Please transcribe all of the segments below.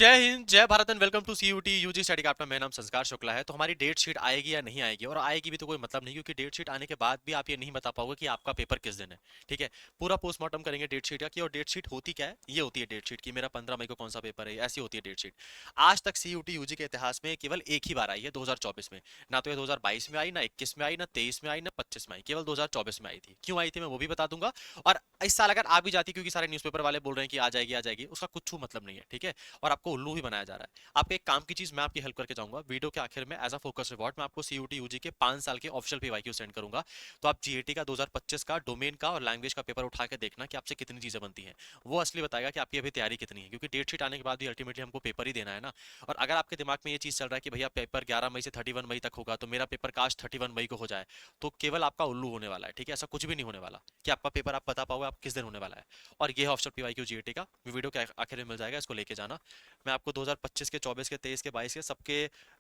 जय हिंद, जय Bharat and welcome to CUET UG study का अपना मेरा नाम संस्कार शुक्ला है। तो हमारी डेट शीट आएगी या नहीं आएगी, और आएगी भी तो कोई मतलब नहीं, क्योंकि डेट शीट आने के बाद भी आप ये नहीं बता पाओगे कि आपका पेपर किस दिन है। ठीक है, पूरा पोस्टमार्टम करेंगे डेट शीट का कि, और डेट शीट होती क्या है, ये होती है डेट शीट की मेरा 15 मई को कौन सा पेपर है, ऐसी होती है डेट शीट। आज तक सीयूटी यूजी के इतिहास में केवल एक ही बार आई है, 2024 में। ना तो ये 2022 में आई, ना 21 में आई, ना 23 में आई, ना 25 में आई, केवल 2024 में आई थी। क्यों आई थी मैं वो भी बता दूंगा। और इस साल अगर आ भी जाती, क्योंकि सारे न्यूज़पेपर वाले बोल रहे हैं कि आ जाएगी, उसका कुछ मतलब नहीं है। ठीक है, और आपको उल्लू ही बनाया जा रहा है। आपके एक काम की चीज मैं आपकी हेल्प करके जाऊंगा वीडियो के आखिर में, एज अ फोकस रिवॉर्ड मैं आपको सीयूटी यूजी के 5 साल के ऑफिशियल पीवाईक्यू सेंड करूंगा। तो आप जीएटी का 2025 का डोमेन का और लैंग्वेज का पेपर उठा के देखना कि आपसे कितनी चीजें बनती हैं। वो असली बताएगा कि आपकी अभी तैयारी कितनी है, क्योंकि डेट शीट आने के बाद भी अल्टीमेटली हमको पेपर ही देना है ना। और अगर आपके दिमाग में ये चीज चल रहा है कि भैया पेपर 11 मई से 31 मई तक होगा, तो मेरा पेपर काश 31 मई को हो जाए, तो केवल आपका उल्लू होने वाला है। ठीक है, ऐसा कुछ भी नहीं होने वाला कि आपका पेपर आप बता पाओगे आप किस दिन होने वाला है। और ये है ऑफिशियल पीवाईक्यू जीएटी का, वीडियो के आखिर में मिल जाएगा, इसको लेके जाना। मैं आपको 2025 के, 24 के, 23 के, 22 के सबके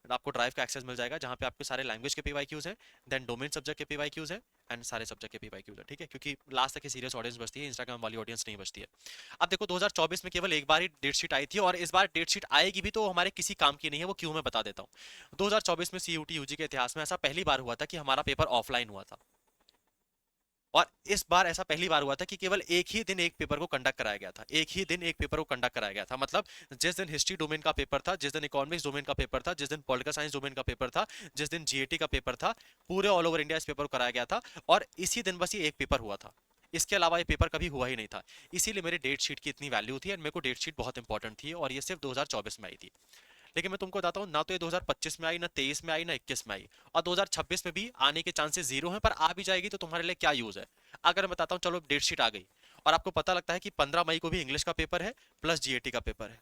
आपको ड्राइव का एक्सेस मिल जाएगा, जहां पे आपके सारे लैंग्वेज के पीवाईक्यूज हैं, देन डोमेन सब्जेक्ट के पीवाईक्यूज हैं, एंड सारे सब्जेक्ट के पीवाईक्यूज है। ठीक है, क्योंकि लास्ट तक की सीरियस ऑडियंस बचती है, इंस्टाग्राम वाली ऑडियंस नहीं बचती है। अब देखो 2024 में केवल एक बार ही डेट शीट आई थी, और इस बार डेट शीट आएगी भी तो हमारे किसी काम की नहीं है। वो क्यों, मैं बता देता हूँ। 2024 में सीयूटी यूजी के इतिहास में ऐसा पहली बार हुआ था कि हमारा पेपर ऑफलाइन हुआ था। और इस बार ऐसा पहली बार हुआ था कि केवल एक ही दिन एक पेपर को कंडक्ट कराया गया था, एक ही दिन एक पेपर को कंडक्ट कराया गया था। मतलब जिस दिन हिस्ट्री डोमेन का पेपर था, जिस दिन इकोनॉमिक्स डोमेन का पेपर था, जिस दिन पॉलिटिकल साइंस डोमेन का पेपर था, जिस दिन जीएटी का पेपर था, पूरे ऑल ओवर इंडिया इस पेपर को कराया गया था। और इसी दिन बस ये एक पेपर हुआ था, इसके अलावा ये पेपर कभी हुआ ही नहीं था। इसीलिए मेरी डेट शीट की इतनी वैल्यू थी, और मेरे को डेट शीट बहुत इंपॉर्टेंट थी, और ये सिर्फ 2024 में आई थी। लेकिन मैं तुमको बताता हूँ, ना तो ये 2025 में आई, ना 23 में आई, ना 21 में आई, और 2026 में भी आने के चांसेस जीरो हैं। पर आ भी जाएगी तो तुम्हारे लिए क्या यूज है। अगर मैं बताता हूँ, चलो डेट शीट आ गई, और आपको पता लगता है कि 15 मई को भी इंग्लिश का पेपर है प्लस जीएटी का पेपर है,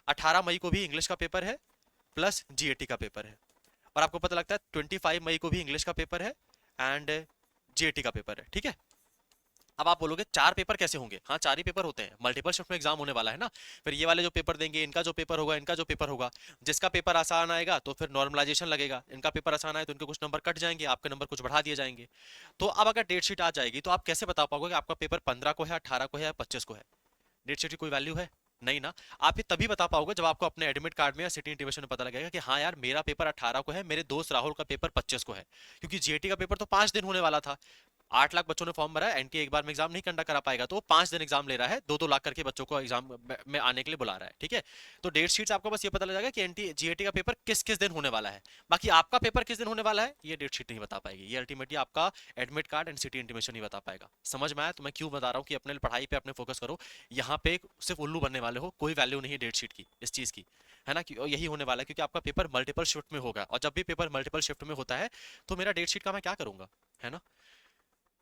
18 मई को भी इंग्लिश का पेपर है प्लस जीएटी का पेपर है, और आपको पता लगता है 25 मई को भी इंग्लिश का पेपर है एंड जीएटी का पेपर है। ठीक है, अब आप बोलोगे चार पेपर कैसे होंगे। हाँ, चार ही पेपर होते हैं, मल्टीपल शिफ्ट में एग्जाम होने वाला है ना। फिर ये वाले जो पेपर देंगे, इनका जो पेपर होगा, इनका जो पेपर होगा, जिसका पेपर आसान आएगा तो फिर नॉर्मलाइजेशन लगेगा, इनका पेपर आसान आए तो इनके कुछ नंबर कट जाएंगे, आपके नंबर कुछ बढ़ा दिए जाएंगे। तो अब अगर डेट शीट आ जाएगी तो आप कैसे बता पाओगे कि आपका पेपर 15 को है, 18 को है, या 25 को है। डेट शीट की कोई वैल्यू है नहीं ना। आप ये तभी बता पाओगे जब आपको अपने एडमिट कार्ड में या सिटी इंटीमेशन में पता लगेगा कि हाँ यार, मेरा पेपर 18 को है, मेरे दोस्त राहुल का पेपर 25 को है। क्योंकि जीएटी का पेपर तो 5 दिन होने वाला था। 8 लाख बच्चों ने फॉर्म भरा है, एनटीए एक बार में एग्जाम नहीं कंडक्ट करा पाएगा, तो वो 5 दिन एग्जाम ले रहा है, 2-2 लाख करके बच्चों को एग्जाम में आने के लिए बुला रहा है। ठीक है, तो डेट शीट से आपको बस ये पता लग जाएगा कि एनटी जीएटी का पेपर किस किस दिन होने वाला है। बाकी आपका पेपर किस दिन होने वाला है ये डेट शीट नहीं बता पाएगी, ये अल्टीमेटली आपका admit card and city intimation ही बता पाएगा। समझ में आया? तो मैं क्यों बता रहा हूँ कि अपने पढ़ाई पे अपने फोकस करो। यहाँ पे सिर्फ उल्लू बनने वाले हो, कोई वैल्यू नहीं है डेट शीट की इस चीज की, है ना। और यही होने वाला है, क्योंकि आपका पेपर मल्टीपल शिफ्ट में होगा, और जब भी पेपर मल्टीपल शिफ्ट में होता है तो मेरा डेट शीट का मैं क्या करूंगा, है ना।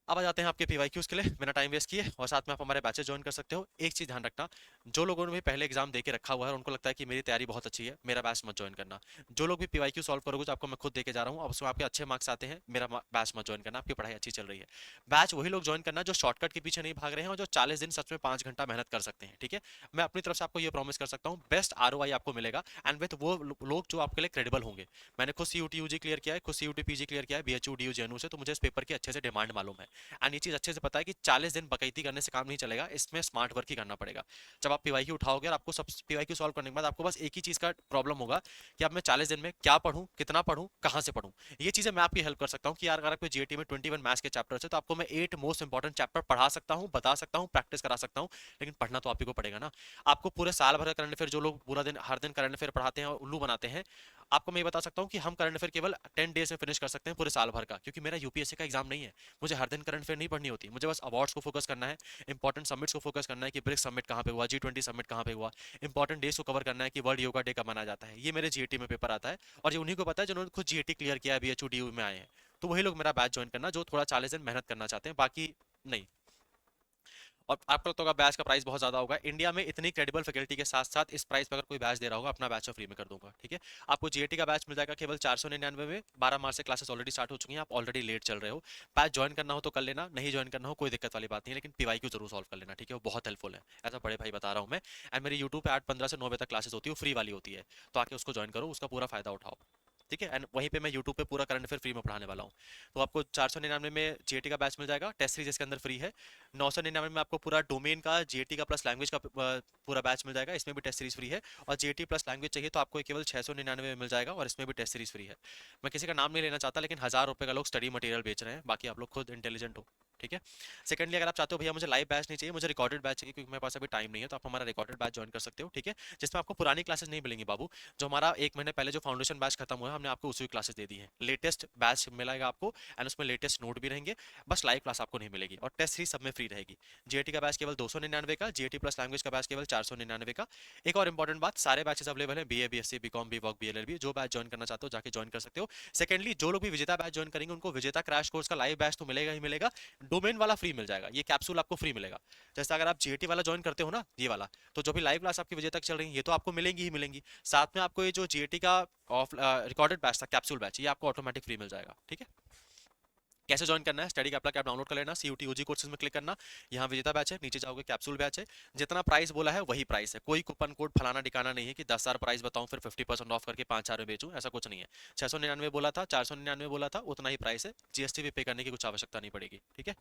अब आ जाते हैं आपके पीवाईक्यूज के लिए, मेरा टाइम वेस्ट किए, और साथ में आप हमारे बैचेस ज्वाइन कर सकते हो। एक चीज ध्यान रखना, जो लोगों ने भी पहले एग्जाम दे के रखा हुआ है और उनको लगता है कि मेरी तैयारी बहुत अच्छी है, मेरा बैच मत ज्वाइन करना। जो लोग भी पीवाईक्यू सॉल्व करोगे, जो आपको मैं खुद दे के जा रहा हूँ, अब उसमें आपके अच्छे मार्क्स आते हैं, मेरा बैच मत ज्वाइन करना, आपकी पढ़ाई अच्छी चल रही है। बैच वही लोग ज्वाइन करना जो शॉर्टकट के पीछे नहीं भाग रहे हैं, और जो 40 दिन सच में 5 घंटा मेहनत कर सकते हैं। ठीक है, मैं अपनी तरफ से आपको ये प्रॉमिस कर सकता हूँ, बेस्ट आरओआई आपको मिलेगा, एंड विद वो लोग जो आपके लिए क्रेडिबल होंगे। मैंने खुद सीयूटी यूजी क्लियर किया है, खुद सीयूटी पीजी क्लियर किया है, बीएचयू डीयू जेएनयू से, तो मुझे इस पेपर की अच्छे से डिमांड मालूम है। एंड ये चीज अच्छे से पता है कि 40 दिन बकैती करने से काम नहीं चलेगा, इसमें स्मार्ट वर्क ही करना पड़ेगा। जब आप पीवाईक्यू उठाओगे और आपको सब पीवाईक्यू सॉल्व करने के बाद आपको बस एक ही चीज का प्रॉब्लम होगा कि अब मैं 40 दिन में क्या पढूं, कितना पढूं, कहां से पढूं। ये चीजें मैं आपकी हेल्प कर सकता हूं कि यार अगर आपको जीएटी में 21 मैथ्स के चैप्टर है, तो आपको मैं 8 मोस्ट इंपॉर्टेंट चैप्टर पढ़ा सकता हूं, बता सकता हूं, प्रैक्टिस करा सकता हूं। लेकिन पढ़ना तो आप ही को पड़ेगा ना। आपको पूरे साल भर का करंट अफेयर, जो लोग पूरा दिन हर दिन करंट अफेयर पढ़ाते हैं और उल्लू बनाते हैं, आपको मैं ये बता सकता हूँ कि हम करंट अफेयर केवल 10 डेज में फिनिश कर सकते हैं पूरे साल भर का, क्योंकि मेरा यूपीएससी का एग्जाम नहीं है। मुझे हर दिन करंट अफेयर नहीं पढ़नी होती, मुझे बस अवार्ड्स को फोकस करना है, इंपॉर्टेंट समिट्स को फोकस करना है कि ब्रिक्स समिट कहाँ पे हुआ, G20 समिट कहाँ पे हुआ, इंपॉर्टेंट डेज को कवर करना है कि वर्ल्ड योगा डे कब मनाया जाता है। ये मेरे जीएटी में पेपर आता है, और ये उन्हीं को पता है जिन्होंने खुद जीएटी क्लियर किया है, बीएचयू में आए हैं। तो वही लोग मेरा बैच ज्वाइन करना जो थोड़ा 40 दिन मेहनत करना चाहते हैं, बाकी नहीं। और आपको लगता होगा बैच का प्राइस बहुत ज्यादा होगा, इंडिया में इतनी क्रेडिबल फैकल्टी के साथ साथ इस प्राइस पर अगर कोई बैच दे रहा होगा, अपना बैच फ्री में कर दूंगा। ठीक है, आपको जीएटी का बैच मिल जाएगा केवल 499 में। 12 मार्च से क्लासेस ऑलरेडी स्टार्ट हो चुकी हैं, आप ऑलरेडी लेट चल रहे हो। बैच ज्वाइन करना हो तो कर लेना, नहीं ज्वाइन करना हो कोई दिक्कत वाली बात नहीं है, लेकिन पीवाईक्यू जरूर सॉल्व कर लेना। ठीक है, वो बहुत हेल्पफुल है, ऐसा बड़े भाई बता रहा हूँ मैं। एंड मेरी यूट्यूब पे 8:15 से 9 बजे तक क्लासेस होती है, फ्री वाली होती है, तो आके उसको ज्वाइन करो, उसका पूरा फायदा उठाओ। ठीक है। एंड वहीं पे मैं यूट्यूब पे पूरा करंट अफेयर फ्री में पढ़ाने वाला हूँ। तो आपको 499 में जीएटी का बैच मिल जाएगा, टेस्ट सीरीज इसके अंदर फ्री है। 999 में आपको पूरा डोमेन का जीएटी का प्लस लैंग्वेज का पूरा बैच मिल जाएगा, इसमें भी टेस्ट सीरीज फ्री है। और जीएटी प्लस लैंग्वेज चाहिए तो आपको केवल 699 में मिल जाएगा, और इसमें भी टेस्ट सीरीज फ्री है। मैं किसी का नाम नहीं लेना चाहता, लेकिन 1000 रुपये का लोग स्टडी मटेरियल बेच रहे हैं, बाकी आप लोग खुद इंटेलिजेंट हो। ठीक है। सेकंडली, अगर आप चाहते हो भैया मुझे लाइव बैच नहीं चाहिए, मुझे रिकॉर्डेड बैच चाहिए, क्योंकि मेरे पास अभी टाइम नहीं है, तो आप हमारा रिकॉर्डेड बैच ज्वाइन कर सकते हो। ठीक है। जिसमें आपको पुरानी क्लासेस नहीं मिलेंगी बाबू। जो हमारा 1 महीने पहले जो फाउंडेशन बैच खत्म हुआ है, हमने आपको उसी क्लासेस दे दी है। लेटेस्ट बैच मिलेगा आपको, एंड उसमें लेटेस्ट नोट भी रहेंगे। बस लाइव क्लास आपको नहीं मिलेगी, और टेस्ट सीरीज सब में फ्री रहेगी। जीएटी का बैच केवल 299 का, जीएटी प्लस लैंग्वेज का बैच केवल 499 का। एक और इंपॉर्टेंट बात, सारे बैचेस अवेलेबल हैं, BA BSc BCom BVoc BLLB, जो बैच ज्वाइन करना चाहते हो जाके ज्वाइन कर सकते हो। सेकंडली, जो लोग भी विजेता बैच ज्वाइन करेंगे उनको विजेता क्रैश कोर्स का लाइव बैच तो मिलेगा ही मिलेगा, डोमेन वाला फ्री मिल जाएगा, ये कैप्सूल आपको फ्री मिलेगा। जैसे अगर आप जीएटी वाला ज्वाइन करते हो ना, ये वाला, तो जो भी लाइव क्लास आपकी विजय तक चल रही है ये तो आपको मिलेंगी ही मिलेंगी। साथ में आपको ये जो जीएटी का ऑफ रिकॉर्डेड बैच था, कैप्सूल बैच, ये आपको ऑटोमेटिक फ्री मिल जाएगा। ठीक है। कैसे ज्वाइन करना है, स्टडी का ऐप डाउनलोड कर लेना, सीयूटी यूजी कोर्सेज में क्लिक करना, यहाँ विजेता बैच है, नीचे जाओगे कैप्सूल बैच है। जितना प्राइस बोला है वही प्राइस है, कोई कूपन कोड फलाना ठिकाना नहीं है कि 10,000 प्राइस बताऊं फिर 50% ऑफ करके 5,000 में बेचूं, ऐसा कुछ नहीं है। 699 बोला था, 499 बोला था, उतना ही प्राइस है, जीएसटी भी पे करने की कुछ आवश्यकता नहीं पड़ेगी। ठीक है।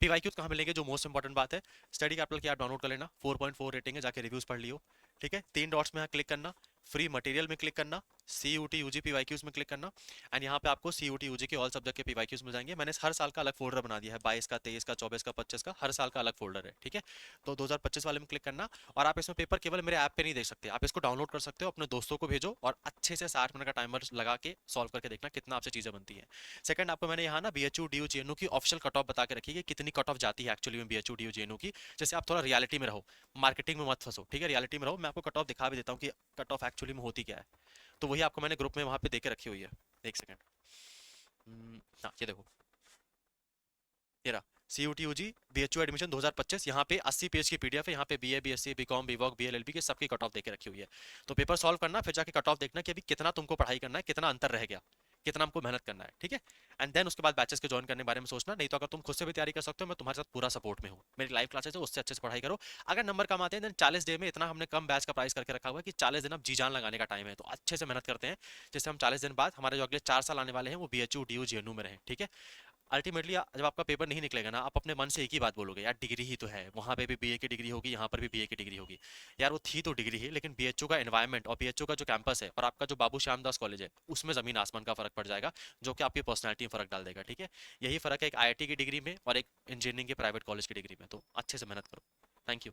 पीवाईक्यूज कहाँ मिलेंगे, जो मोस्ट इंपॉर्टेंट बात है, स्टडी कैपिटल की ऐप डाउनलोड कर लेना, 4.4 रेटिंग है, जाके रिव्यूज पढ़ लियो। ठीक है। 3 डॉट्स में यहाँ क्लिक करना, फ्री मटेरियल में क्लिक करना, सीयूटी यूजी पीवाईक्यूज में क्लिक करना, एंड यहाँ पे आपको सीयूटी यूजी के ऑल सब्जेक्ट के पीवाईक्यूज मिल जाएंगे। मैंने हर साल का अलग फोल्डर बना दिया है, 22 का, 23 का, 24 का, 25 का, हर साल का अलग फोल्डर है। ठीक है। तो 2025 वाले में क्लिक करना, और आप इसमें पेपर केवल मेरे ऐप पे नहीं देख सकते, आप इसको डाउनलोड कर सकते हो, अपने दोस्तों को भेजो, और अच्छे से 60 मिनट का टाइमर लगा के सॉल्व करके देखना कितना आपसे चीजें बनती है। सेकंड, आपको मैंने यहाँ ना बीएचयू डीयू जेएनयू की ऑफिशियल कट ऑफ बता के रखी है कि कितनी कट ऑफ जाती है एक्चुअली में बीएचयू डीयू जेएनयू की, जैसे आप थोड़ा रियलिटी में रहो, मार्केटिंग में मत फंसो। ठीक है। रियलिटी में रहो, मैं आपको कट ऑफ दिखा भी देता हूँ कि कट ऑफ एक्चुअली में होती क्या है। तो वही आपको मैंने ग्रुप में वहां पे देके रखी हुई है। एक सेकंड। हाँ, ये देखो, ये रहा, सीयूटी यूजी बीएचयू एडमिशन 2025, यहाँ पे 80 पेज की पीडीएफ है, यहाँ पे BA BSc BCom BVoc BLLB के सबकी कट ऑफ देके रखी हुई है। तो पेपर सॉल्व करना, फिर जाके कट ऑफ देखना कि अभी कितना तुमको पढ़ाई करना है, कितना अंतर रह गया, कितना हमको मेहनत करना है। ठीक है। एंड देन उसके बाद बैचेस के ज्वाइन करने के बारे में सोचना, नहीं तो अगर तुम खुद से भी तैयारी कर सकते हो, मैं तुम्हारे साथ पूरा सपोर्ट में हूँ। मेरी लाइव क्लासेस है, उससे अच्छे से पढ़ाई करो। अगर नंबर कम आते हैं देन 40 डे में, इतना हमने कम बैच का प्राइस करके रखा हुआ है कि 40 दिन अब जी जान लगाने का टाइम है, तो अच्छे से मेहनत करते हैं, जिससे हम 40 दिन बाद हमारे जो अगले 4 साल आने वाले हैं वो बीएचयू डीयू जेएनयू में रहें। ठीक है। अल्टीमेटली जब आपका पेपर नहीं निकलेगा ना, आप अपने मन से एक ही बात बोलोगे, यार डिग्री ही तो है, वहाँ पे भी बीए की डिग्री होगी, यहाँ पर भी बीए की डिग्री होगी। यार वो थी तो डिग्री ही, लेकिन बीएचयू का एनवायरनमेंट और बीएचयू का जो कैंपस है और आपका जो बाबू श्याम दास कॉलेज है, उसमें जमीन आसमान का फर्क पड़ जाएगा, जो कि आपकी पर्सनैलिटी में फर्क डाल देगा। ठीक है। यही फर्क है एक आईआईटी की डिग्री में और एक इंजीनियरिंग के प्राइवेट कॉलेज की डिग्री में। तो अच्छे से मेहनत करो। Thank you.